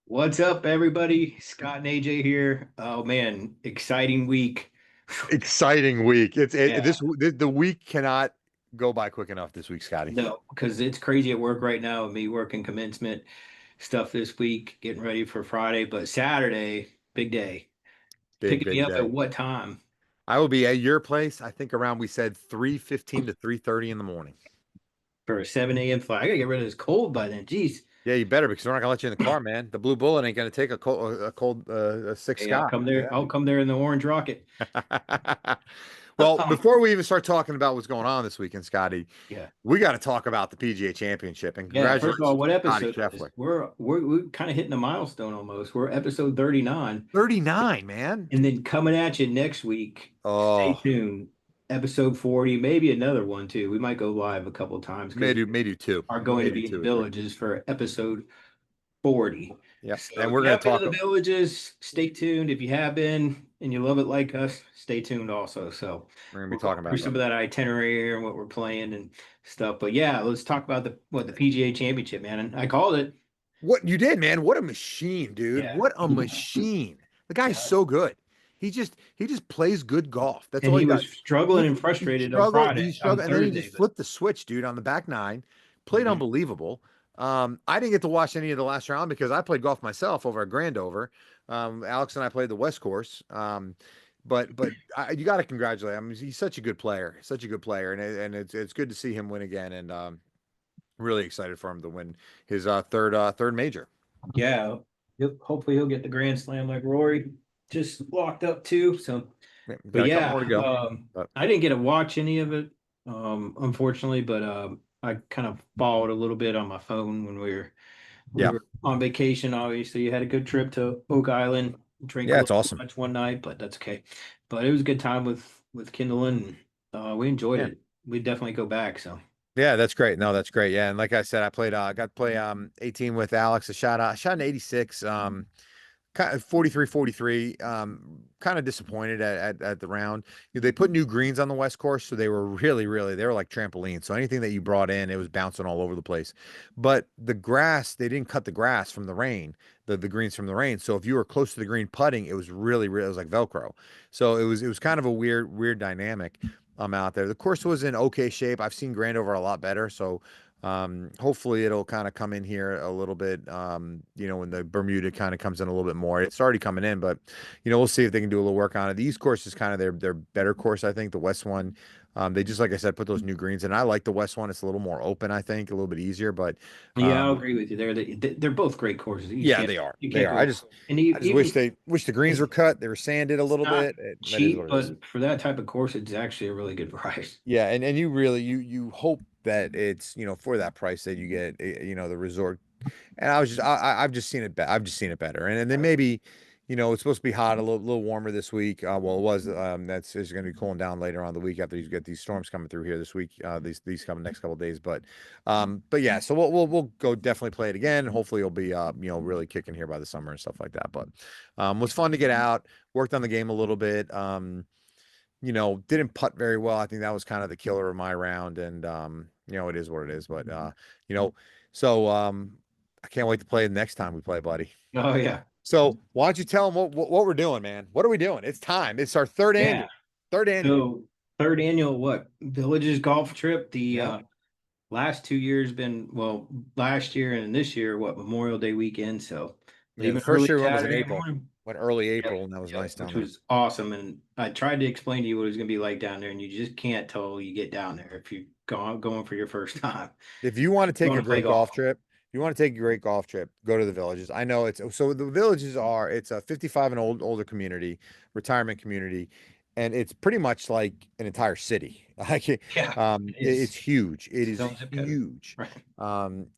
What's up, everybody? Scott and AJ here. Oh man, exciting week. Exciting week. Yeah, The week cannot go by quick enough this week, Scotty. no, because it's crazy at work right now. Me working commencement stuff this week, getting ready for Friday, but Saturday, big day. Big, Picking me big up at day. what time? I will be at your place, I think around we said 3:15 to 3:30 in the morning. For a 7 a.m. flight. I gotta get rid of this cold by then. Jeez. Yeah, you better because we're not gonna let you in the car, man. The Blue Bullet ain't gonna take a sick Hey, I'll Scott. come there. I'll come there in the orange rocket. Well, before we even start talking about what's going on this weekend, Scotty, Yeah. we got to talk about the PGA Championship and Yeah. First of all, congratulations what to Scotty episode is this? Scheffler. We're kind of hitting a milestone almost. We're episode 39. 39, man. And then coming at you next week, stay Oh, tuned. Episode 40, maybe another one too. We might go live a couple times because maybe two, are going to maybe be in the two or three. villages for episode 40. Yep. So And if we're you gonna haven't been to talk. the villages, stay tuned. If you have been and you love it like us, stay tuned also. So We're gonna be we'll go talking through about some that. of that itinerary here and what we're playing and stuff. But yeah, let's talk about the PGA Championship, man. And I called it. What you did, man? What a machine, dude! Yeah. What a machine! The guy's Yeah. so good. He just plays good golf. That's And all he he was does. struggling and He frustrated on struggled. Friday, He on struggled, and then he Thursday, just but flipped the switch, dude, on the back nine. Played mhm. unbelievable. I didn't get to watch any of the last round because I played golf myself over at Grandover. Alex and I played the West Course. But you got to congratulate him. He's such a good player, such a good player, and it's good to see him win again. And really excited for him to win his third major. Yeah, hopefully he'll get the grand slam like Rory just locked up too. So, Yeah, but got a couple more to yeah, go. But I didn't get to watch any of it, unfortunately, but I kind of followed a little bit on my phone when we yeah, were on vacation. Obviously, you had a good trip to Oak Island, drank a yeah, it's little too awesome. much one night, but that's okay. But it was a good time with Kindle, and we enjoyed Yeah. it. We definitely go back. So Yeah, that's great. No, that's great. Yeah, and like I said, got to play 18 with Alex. I shot an 86. Kind of 43 43. Kind of disappointed at the round. They put new greens on the West Course, so they were they were like trampolines. So anything that you brought in, it was bouncing all over the place. But the grass, they didn't cut the grass from the rain, the greens from the rain. So if you were close to the green putting, it was it was like Velcro. So it was kind of a weird dynamic out there. The course was in okay shape. I've seen Grandover a lot better, so hopefully it'll kind of come in here a little bit. When the Bermuda kind of comes in a little bit more. It's already coming in, but we'll see if they can do a little work on it. The East course is kind of their better course, I think. The West one, they just like I said, put those new greens in. I like the West one. It's a little more open, I think, a little bit easier, but yeah, I'll um, agree with you there. They're both great courses. yeah, they are. You They can't are. go I wrong. just And I just even wish the greens it's were cut. They were sanded a little not bit. That is cheap, what it is. but for that type of course, it's actually a really good price. Yeah, and you really you hope that it's for that price that you get the resort. And I've just seen it I've just seen it better. And then maybe it's supposed to be hot, a little warmer this week. Well, it was that's is going to be cooling down later on the week after you get these storms coming through here this week. These coming next couple of days, but yeah, so we'll go definitely play it again. Hopefully it'll be really kicking here by the summer and stuff like that. But was fun to get out, worked on the game a little bit. Didn't putt very well. I think that was kind of the killer of my round. And it is what it is. But you know, so I can't wait to play the next time we play, buddy. Oh yeah, So why don't you tell them what we're doing, man? What are we doing? It's time. It's our third yeah. annual. Third annual. So third annual what Villages golf trip. The Yep. last 2 years been well, last year and this year what Memorial Day weekend. So Yeah, the leaving first early year we went was in Saturday April. morning. Went early Yep, April, and that was yep, nice down which there. was awesome. And I tried to explain to you what it was going to be like down there, and you just can't till you get down there if you going for your first time. If you want to take Going a to play great golf. golf trip, if you want to take a great golf trip, go to the villages. I know the villages it's a 55 and older community, retirement community, and it's pretty much like an entire city. Like Yeah, it it's is. huge. It It's is its own zip code. huge. Right.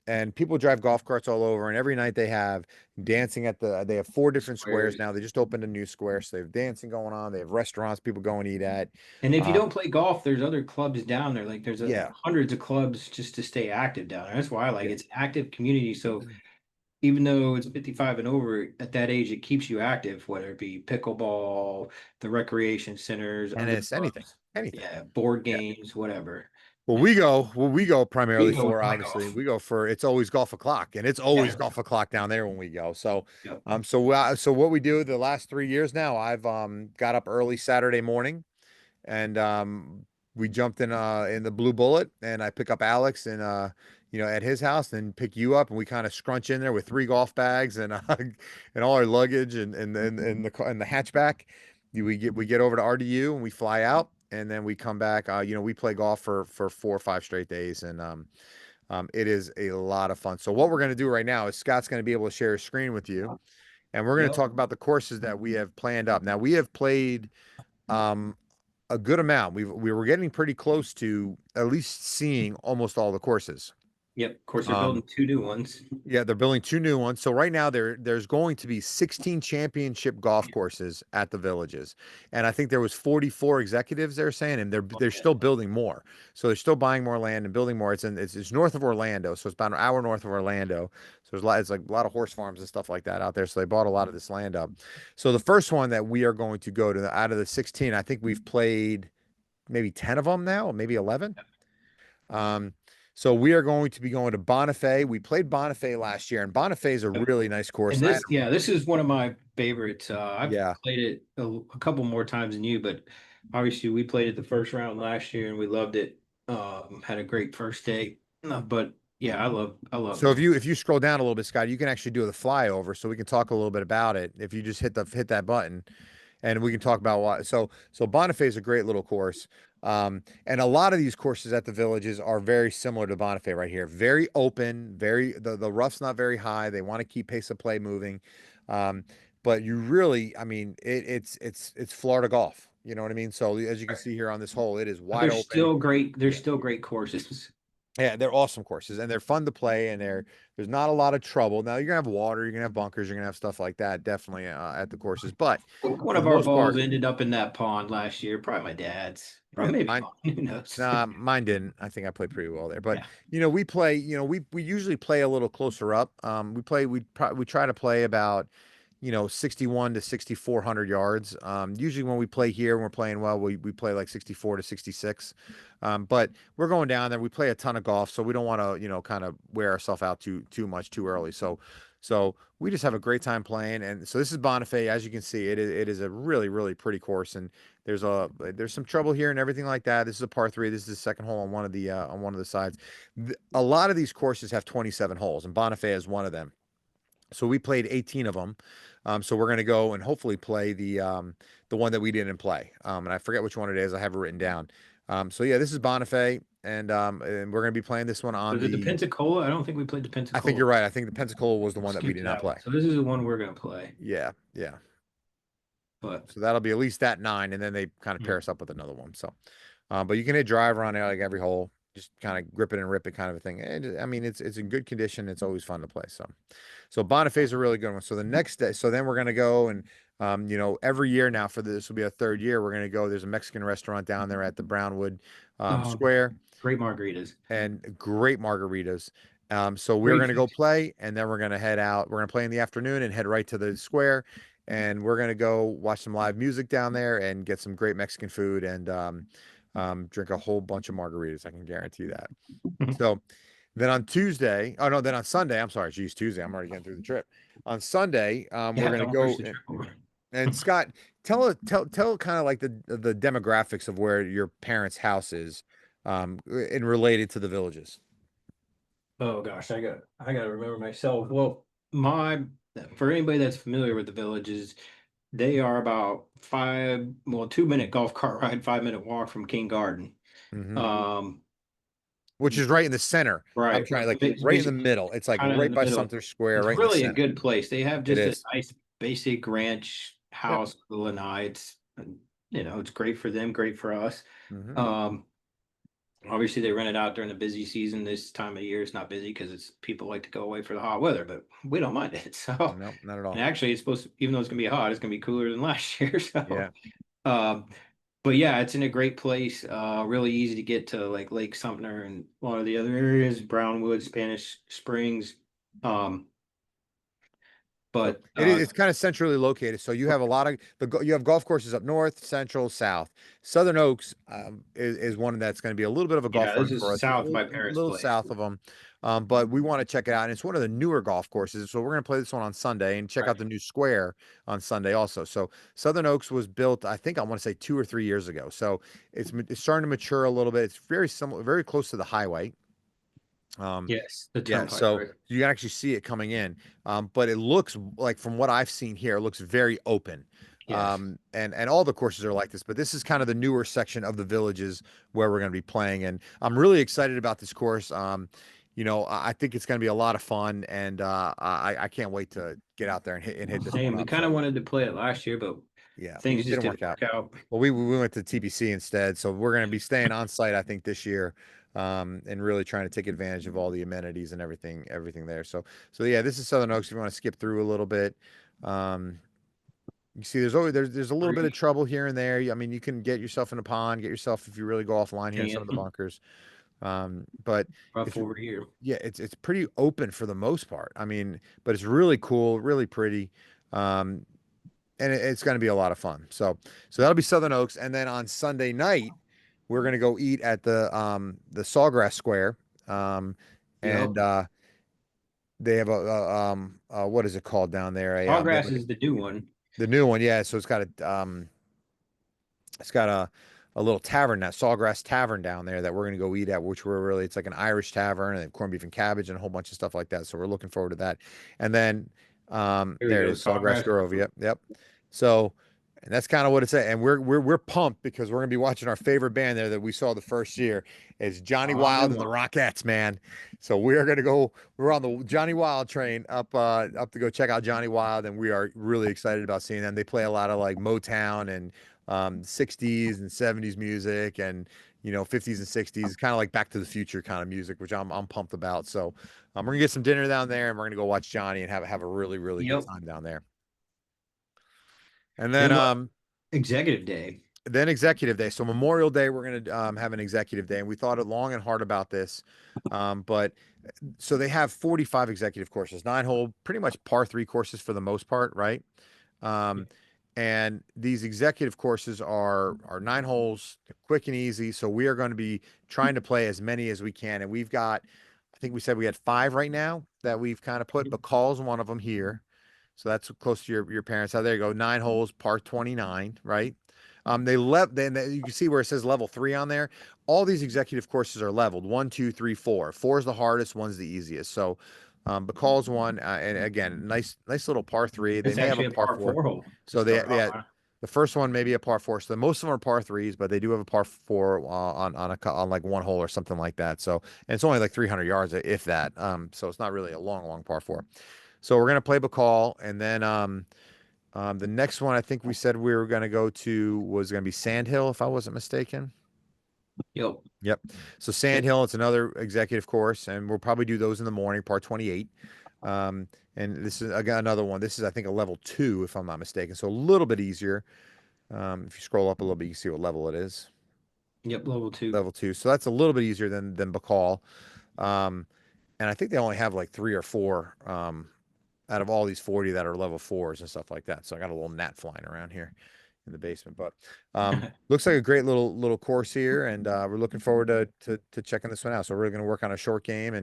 And people drive golf carts all over, and every night they have dancing they have four different squares Squares. now. They just opened a new square, so they have dancing going on. They have restaurants people go and eat at. And if you Um, don't play golf, there's other clubs down there. Like there's yeah, hundreds of clubs just to stay active down there. That's why I like yeah. it. It's active community. So even though it's 55 and over, at that age, it keeps you active, whether it be pickleball, the recreation centers, other Tennis, anything, clubs, anything. yeah, board Yeah. games, whatever. Well, we go We primarily go for, play obviously, golf. we go for, it's always golf o'clock, and it's Yeah. always golf o'clock down there when we go. So, Yep. so what we do the last 3 years now, I've got up early Saturday morning, and we jumped in the Blue Bullet, and I pick up Alex and at his house, and pick you up, and we kind of scrunch in there with 3 golf bags and and all our luggage and the hatchback. We get over to RDU, and we fly out, and then we come back. We play golf for 4 or 5 straight days, and it is a lot of fun. So what we're going to do right now is Scott's going to be able to share his screen with you, and we're going to Yep. talk about the courses that we have planned up. Now, we have played um, a good amount. We were getting pretty close to at least seeing almost all the courses. Yep. Of course, they're Um, building 2 new ones. yeah, they're building 2 new ones. So right now there's going to be 16 championship golf courses at the villages. And I think there was 44 executives they're saying, and they're still building more. So they're still buying more land and building more. It's north of Orlando, so it's about an hour north of Orlando. So it's like a lot of horse farms and stuff like that out there. So they bought a lot of this land up. So the first one that we are going to go to out of the 16, I think we've played maybe 10 of them now, maybe 11. Um, so we are going to be going to Bonifay. We played Bonifay last year, and Bonifay is a Yep. really nice course. And I had, this, yeah, this is one of my favorites. I've yeah. played it a couple more times than you, but obviously we played it the first round last year and we loved it. Had a great first day. But yeah, I love So if Bonnie. you scroll down a little bit, Scott, you can actually do the flyover, so we can talk a little bit about it. If you just hit that button, and we can talk about why. So Bonifay is a great little course. And a lot of these courses at the villages are very similar to Bonifay right here. Very open, the rough's not very high. They want to keep pace of play moving. Um, but you really, I mean, it's Florida golf. You know what I mean? So as you can see here on this hole, it is But wide open. there's still great courses. Yeah, they're awesome courses, and they're fun to play, and there's not a lot of trouble. Now you're gonna have water, you're gonna have bunkers, you're gonna have stuff like that, definitely at the courses. But One for the of our most balls part, ended up in that pond last year, probably my dad's, or yeah, maybe mine, mine. Who knows? nah, mine didn't. I think I played pretty well there. But Yeah. we play. We usually play a little closer up. We try to play about 61 to 6,400 yards. Usually when we play here, when we're playing well, we play like 64 to 66. But we're going down there. We play a ton of golf, so we don't want to, kind of wear ourselves out too much too early. So we just have a great time playing. And so this is Bonifay. As you can see, it is a really, really pretty course. And there's some trouble here and everything like that. This is a par three. This is the second hole on one of the sides. A lot of these courses have 27 holes, and Bonifay is one of them. So we played 18 of them. So we're going to go and hopefully play the one that we didn't play. And I forget which one it is. I have it written down. So yeah, this is Bonifay, and we're going to be playing this one on Was it the the. Pensacola? I don't think we played the I think Pensacola. you're right. I think the Pensacola was the We'll one that we skip did to not that one. play. So this is the one we're gonna play. Yeah, yeah. But So that'll be at least that 9, and then they kind of yeah. pair us up with another one. So, but you can hit driver on there like every hole, just kind of grip it and rip it kind of a thing. And I mean, it's in good condition. It's always fun to play. So Bonifay's a really good one. So the next day, so then we're gonna go and every year now for this will be our third year. We're gonna go. There's a Mexican restaurant down there at the Brownwood Oh, Square, great margaritas. and great margaritas. So we're Great gonna go food. play, and then we're gonna head out. We're gonna play in the afternoon and head right to the square, and we're gonna go watch some live music down there and get some great Mexican food and drink a whole bunch of margaritas. I can guarantee that. So then on Tuesday, oh no, then on Sunday, I'm sorry, geez, Tuesday, I'm already getting through the trip. On Sunday, we're Yeah, gonna don't push go the trip over. and Scott, tell kind of like the demographics of where your parents' house is, and related to the villages. Oh gosh, I gotta remember myself. Well, my for anybody that's familiar with the villages, they are about 2-minute golf cart ride, 5-minute walk from King Garden. Hmm. Um, Which is right in the center. I'm right, trying like it's right in the basically middle. It's like kind of in right the by middle. Sumter Square, It's right in the really a center. good place. They have It just a is. nice basic ranch Yep. house, lanai. And, it's great for them, great for us. Hmm. Um, Obviously they rent it out during the busy season. This time of year it's not busy because it's people like to go away for the hot weather, but we don't mind it. So, No, not at and all. actually it's supposed to, even though it's gonna be hot, it's gonna be cooler than last year. So, Yeah. um, but yeah, it's in a great place. Really easy to get to like Lake Sumter and a lot of the other areas, Brownwood, Spanish Springs. Um, So but it's kind of centrally located. So you have a lot of you have golf courses up north, central, south. Southern Oaks is one that's going to be a little bit of a golf yeah, run this for is us, a south of little, my parents' little place. south of them. But we want to check it out, and it's one of the newer golf courses. So we're going to play this one on Sunday and check out Right. the new square on Sunday also. So Southern Oaks was built, I think I want to say 2 or 3 years ago. So it's starting to mature a little bit. It's very similar, very close to the highway. Um, Yes, the yeah, turnpike, so right? you can actually see it coming in. But it looks like from what I've seen here, it looks very open. Yes. And all the courses are like this, but this is kind of the newer section of the villages where we're going to be playing. And I'm really excited about this course. I think it's going to be a lot of fun, and I can't wait to get out there and hit this one Same. We up. kind of So wanted to play it last year, but yeah, things just didn't didn't work out. work out. Well, we went to TBC instead, so we're going to be staying on site, I think, this year, and really trying to take advantage of all the amenities and everything there. So yeah, this is Southern Oaks. If you want to skip through a little bit, um, you see, there's a little bit of Three, trouble here and there. I mean, you can get yourself in a pond, get yourself if you really go offline here in some of the can bunkers. But rough it's over here. yeah, it's pretty open for the most part. I mean, but it's really cool, really pretty. Um, and it's going to be a lot of fun. So that'll be Southern Oaks, and then on Sunday night we're going to go eat at the Sawgrass Square, um, and Yep. they have a what is it called down there? They have Sawgrass like is the new one. the new one, yeah. So it's got a little tavern, that Sawgrass Tavern down there that we're gonna go eat at, which we're really it's like an Irish tavern and they have corned beef and cabbage and a whole bunch of stuff like that. So we're looking forward to that. And then Here we there it go. is, Sawgrass Sawgrass Grove. Grove. Yep, yep. So and that's kind of what it's at. And we're pumped because we're gonna be watching our favorite band there that we saw the first year. It's Johnny Johnny Wild and the Walker. Rockettes, man. So we're on the Johnny Wild train up to go check out Johnny Wild, and we are really excited about seeing them. They play a lot of like Motown and 60s and 70s music and 50s and 60s, kind of like Back to the Future kind of music, which I'm pumped about. So we're gonna get some dinner down there and we're gonna go watch Johnny and have a really, really good Yep. time down there. And Then executive day. then executive day. So Memorial Day, we're gonna have an executive day, and we thought it long and hard about this. But so they have 45 executive courses, 9 hole, pretty much par 3 courses for the most part, right? Um, and these executive courses are 9 holes, quick and easy. So we are going to be trying to play as many as we can. And we've got, I think we said we had 5 right now that we've kind of put, but calls one of them here. So that's close to your parents' house. There you go. 9 holes, par 29, right? Then you can see where it says level 3 on there. All these executive courses are leveled 1, 2, 3, 4. Four is the hardest, one's the easiest. So Bacall's one, and again, nice little par 3. They It's may have a actually a par par four. four hole to So start they off. had the first one maybe a par 4. So most of them are par 3s, but they do have a par 4 on like 1 hole or something like that. So and it's only like 300 yards if that. So it's not really a long par 4. So we're gonna play Bacall, and then the next one I think we said we were gonna go to was gonna be Sand Hill, if I wasn't mistaken. Yep. Yep. So Sand Hill, it's another executive course, and we'll probably do those in the morning, par 28. Um, and this is again another one. This is I think a level 2, if I'm not mistaken. So a little bit easier. If you scroll up a little bit, you can see what level it is. Yep. Level two. Level 2. So that's a little bit easier than Bacall. Um, and I think they only have like 3 or 4 out of all these 40 that are level 4s and stuff like that. So I got a little gnat flying around here in the basement, but looks like a great little course here, and we're looking forward to checking this one out. So we're really going to work on a short game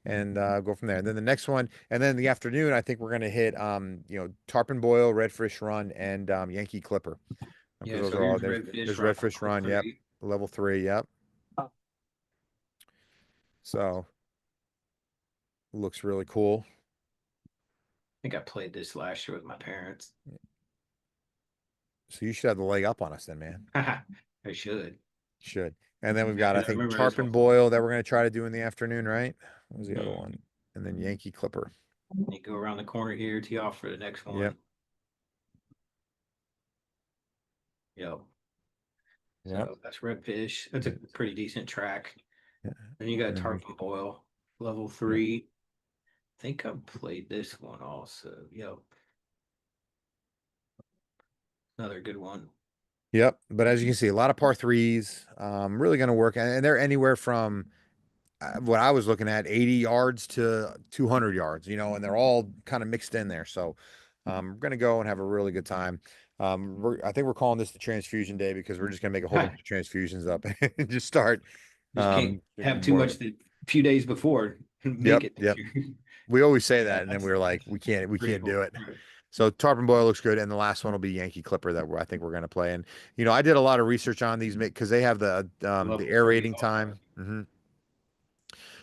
and go from there. And then the next one, and then in the afternoon, I think we're going to hit Tarpon Boil, Redfish Run, and Yankee Clipper, because Yeah. those So are all here's redfish there's run Redfish level Run, yep, three. level 3, yep. I So looks really cool. think I played this last year with my parents. So you should have the leg up on us then, man. I should. Should. And then we've Yeah, got, I because I think, remember this one. Tarpon Boil that we're going to try to do in the afternoon, right? What was the other Mhm. one? And then Yankee Clipper. You go around the corner here, tee off for the next Yep. one. Yep. Yep. So that's redfish. That's a pretty decent track. Yeah. Then you got And then we, tarpon boil, level yep. 3. I think I played this one also. Yep. Another good one. Yep. But as you can see, a lot of par 3s, really going to work. And they're anywhere from what I was looking at, 80 yards to 200 yards, and they're all kind of mixed in there. So we're going to go and have a really good time. I think we're calling this the transfusion day because we're just going to make a whole bunch of transfusions up and just start Just can't have drinking too more of much it. the few days before and make Yep, it this yep. year. We always say Yeah, that, and then we're like, we pretty can't do cool. it. Right. So Tarpon Boil looks good, and the last one will be Yankee Clipper that I think we're going to play. And I did a lot of research on these because they have I love the the Kirby aerating golf time. cart.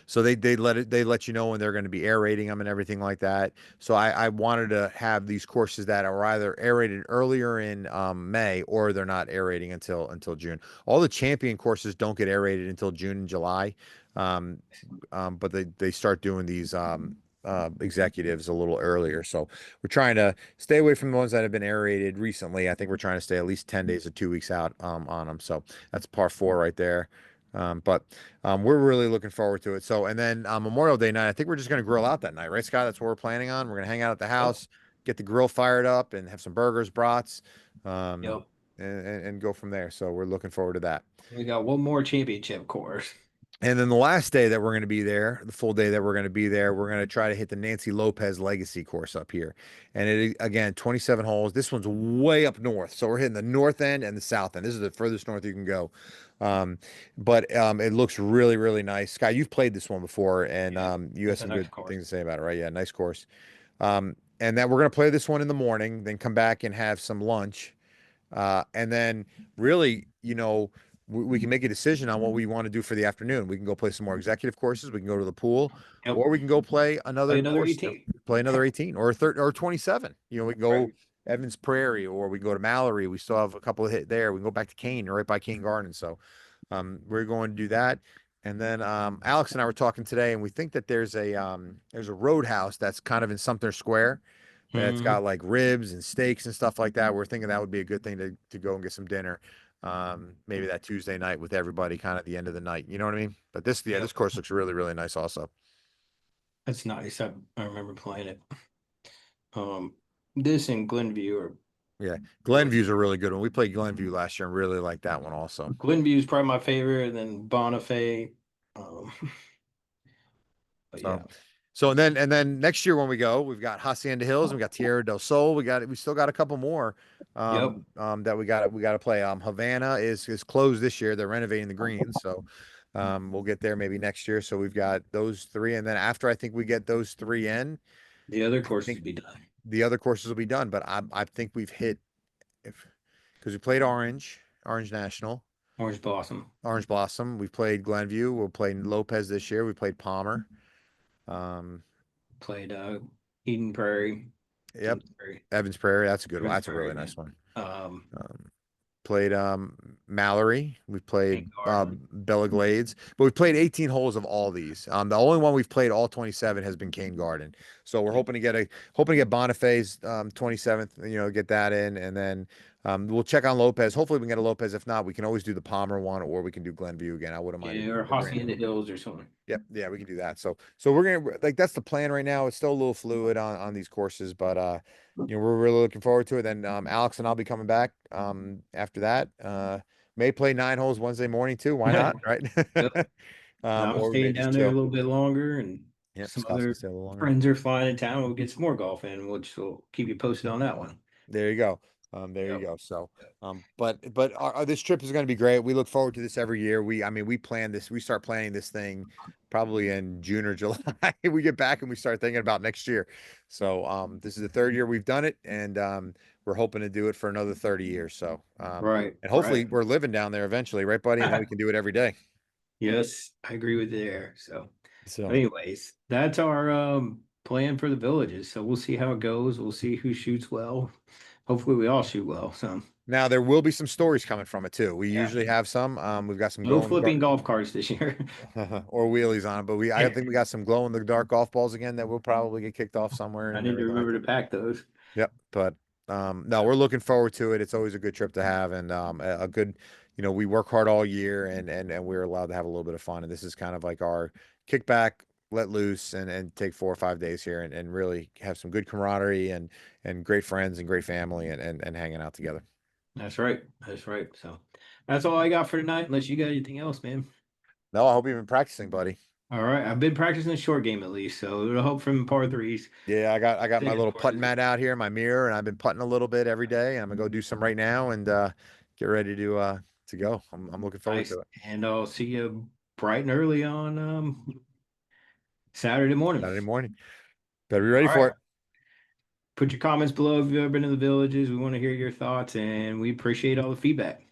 So they let you know when they're going to be aerating them and everything like that. So I wanted to have these courses that are either aerated earlier in May, or they're not aerating until June. All the champion courses don't get aerated until June and July, um, but they start doing these executives a little earlier. So we're trying to stay away from the ones that have been aerated recently. I think we're trying to stay at least 10 days or 2 weeks out on them. So that's par four right there. But we're really looking forward to it. So, and then Memorial Day night, I think we're just going to grill out that night, right, Scott? That's what we're planning on. We're going to hang out at the Yep. house, get the grill fired up, and have some burgers, brats, um, Yep. and go from there. So we're looking forward to that. We got one more championship course. And then the last day that we're going to be there, the full day that we're going to be there, we're going to try to hit the Nancy Lopez Legacy course up here. And again, 27 holes. This one's way up north. So we're hitting the north end and the south end. This is the furthest north you can go. Um, but it looks really, really nice. Sky, you've played this one before, and Yeah, you have it's a some nice good course. things to say about it, right? Yeah, nice course. And then we're going to play this one in the morning, then come back and have some lunch. And then really, we can make a decision on what we want to do for the afternoon. We can go play some more executive courses. We can go to the pool, Yep. or we can go play another Play another course, 18. play another 18 or 30 or 27. We can go Right. Evans Prairie, or we can go to Mallory. We still have a couple of hit there. We can go back to Kane, right by Kane Garden. So we're going to do that. And then Alex and I were talking today, and we think that there's a roadhouse that's kind of in Sumter Square that's Hmm. got like ribs and steaks and stuff like that. We're thinking that would be a good thing to go and get some dinner. Maybe that Tuesday night with everybody, kind of the end of the night. You know what I mean? But Yep. this course looks really, really nice also. That's nice. I remember playing it. Um, this and Glenview are Yeah. really Glenview's a really good one. We played Glenview last year and really liked that one also. Glenview is probably my favorite, and then Bonifay. Um, but So, yeah. and then next year when we go, we've got Hacienda Hills, and we got Tierra del Sol. We still got a couple more Yep. that we got to play. Havana is closed this year. They're renovating the greens, so we'll get there maybe next year. So we've got those three, and then after I think we get those three in, The other I courses think be done. the other courses will be done. But I think we've hit, if because we played Orange National, Orange Blossom. Orange Blossom. We've played Glenview. We'll play Lopez this year. We played Palmer. Um, Played Eden Prairie. yep. Eden Prairie. Evans Prairie. That's a good one. Evans That's a really Prairie, man. nice one. Um, Played Mallory. We've played King Garden. Bella Glades, but we've played 18 holes of all these. The only one we've played all 27 has been Cane Garden. So we're Yeah. hoping to get Bonifay's 27th. Get that in, and then we'll check on Lopez. Hopefully we can get a Lopez. If not, we can always do the Palmer one, or we can do Glenview again. I wouldn't mind Yeah, even or doing the Grand. Hacienda Hills or something. Yep, yeah, we can do that. So we're gonna like that's the plan right now. It's still a little fluid on these courses, but we're really looking forward to it. Then Alex and I'll be coming back after that. May play 9 holes Wednesday morning too. Why not? Right? Yep. And I'm Or we may staying just down there a chill. little bit longer, and Yep, some Scott's gonna other stay a little longer. friends are flying in town. We'll get some more golf in, which will keep you posted on that one. There you go. There you Yep. go. So, but this trip is going to be great. We look forward to this every year. I mean, we plan this. We start planning this thing probably in June or July. We get back and we start thinking about next year. So, this is the third year we've done it, and we're hoping to do it for another 30 years. So, Right, and hopefully right. we're living down there eventually, right, buddy? And then we can do it every day. Yes, I agree with you there. So, So anyways, that's our plan for the villages. So we'll see how it goes. We'll see who shoots well. Hopefully, we all shoot well. So, now there will be some stories coming from it too. We yeah, usually have some. We've got some no glow in the dark. flipping golf carts this year. Or wheelies on it. But I Yeah, think we got some glow in the dark golf balls again that will probably get kicked off somewhere I and need to everything like remember to that. pack those. Yep. But no, we're looking forward to it. It's always a good trip to have, and a good, we work hard all year, and we're allowed to have a little bit of fun. And this is kind of like our kickback, let loose, and take 4 or 5 days here, and really have some good camaraderie and great friends and great family, and hanging out together. That's right. That's right. So that's all I got for tonight, unless you got anything else, man. No, I hope you've been practicing, buddy. All right. I've been practicing the short game at least, so it'll help from par threes. Yeah, I got my Then little par putting twos. mat out here, my mirror, and I've been putting a little bit every day. And I'm gonna go do some right now and get ready to go. I'm looking forward Nice. to it. And I'll see you bright and early on Saturday morning. Saturday morning. Better be ready All for right. it. Put your comments below if you've ever been to the villages. We want to hear your thoughts and we appreciate all the feedback.